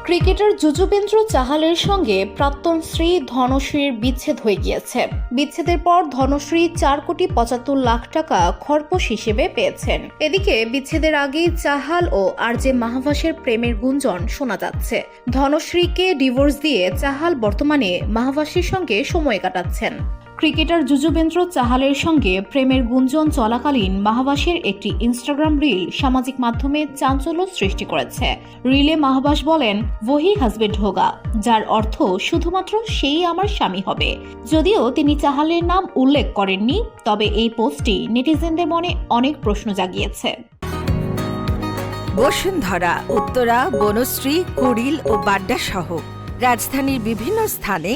Cricketer Yuzvendra চাহালের সঙ্গে প্রাক্তন স্ত্রী ধনশ্রীর বিচ্ছেদ হয়ে গিয়েছে। বিচ্ছেদের পর ধনশ্রী 4,75,00,000 টাকা খরপোশ হিসেবে পেয়েছেন। এদিকে বিচ্ছেদের আগেই চাহাল ও আরজে মাহবাসের প্রেমের গুঞ্জন শোনা যাচ্ছে। ধনশ্রীকে ডিভোর্স দিয়ে চাহাল বর্তমানে মাহবাসের সঙ্গে সময় কাটাচ্ছেন। ক্রিকেটার যুজবেন্দ্র চাহালের সঙ্গে প্রেমের গুঞ্জন চলাকালীন মাহবাসের একটি ইনস্টাগ্রাম রিল সামাজিক মাধ্যমে চাঞ্চল্য সৃষ্টি করেছে। রিলে মাহবাস বলেন, ওহি হাজবেন্ড হোগা, যার অর্থ শুধুমাত্র সেই আমার স্বামী হবে। যদিও তিনি চাহালের নাম উল্লেখ করেননি, তবে এই পোস্টটি নেটিজেনদের মনে অনেক প্রশ্ন জাগিয়েছে। বসুন্ধরা, উত্তরা, বনশ্রী, কুড়িল ও বাড্ডা সহ রাজধানীর বিভিন্ন স্থানে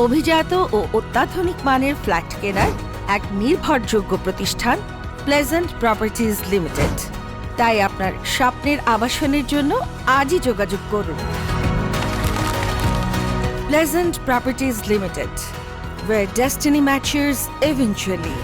অভিজাত ও অত্যাধুনিক মানের ফ্ল্যাট কেনার এক নির্ভরযোগ্য প্রতিষ্ঠান প্লেজেন্ট প্রপার্টিজ লিমিটেড। তাই আপনার স্বপ্নের আবাসনের জন্য আজই যোগাযোগ করুন। Pleasant properties limited, where destiny matches eventually।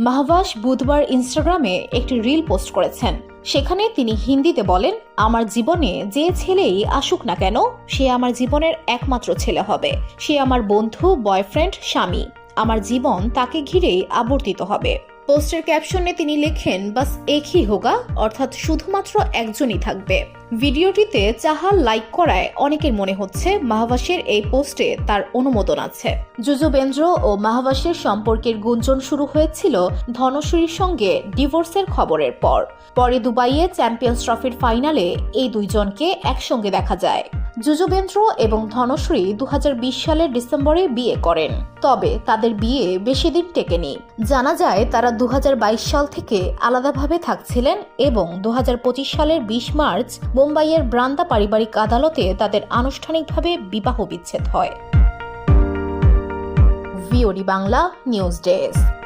মাহবাস বুধবার ইনস্টাগ্রামে একটি রিল পোস্ট করেছেন। সেখানে তিনি হিন্দিতে বলেন, আমার জীবনে যে ছেলেই আসুক না কেন, সে আমার জীবনের একমাত্র ছেলে হবে। সে আমার বন্ধু, বয়ফ্রেন্ড, স্বামী। আমার জীবন তাকে ঘিরেই আবর্তিত হবে। পোস্টের ক্যাপশনে তিনি লেখেন, বাস একই হোগা, অর্থাৎ শুধুমাত্র একজনই থাকবে। ভিডিওটিতে চাহাল লাইক করায় অনেকের মনে হচ্ছে মাহবাসের এই পোস্টে তার অনুমোদন আছে। যুজবেন্দ্র ও মাহবাসের সম্পর্কের গুঞ্জন শুরু হয়েছিল ধনশ্রীর সঙ্গে ডিভোর্সের খবরের পর। পরে দুবাইয়ে চ্যাম্পিয়ন্স ট্রফির ফাইনালে এই দুইজনকে একসঙ্গে দেখা যায়। যুজবেন্দ্র এবং ধনশ্রী 2020 সালের ডিসেম্বরে বিয়ে করেন, তবে তাদের বিয়ে বেশি দিন টেকেনি। জানা যায় তারা 2022 সাল থেকে আলাদাভাবে থাকছিলেন এবং 2025 সালের 20 মার্চ মুম্বাইয়ের ব্রান্দা পারিবারিক আদালতে তাদের আনুষ্ঠানিকভাবে বিবাহ বিচ্ছেদ হয়। VOD Bangla news desk.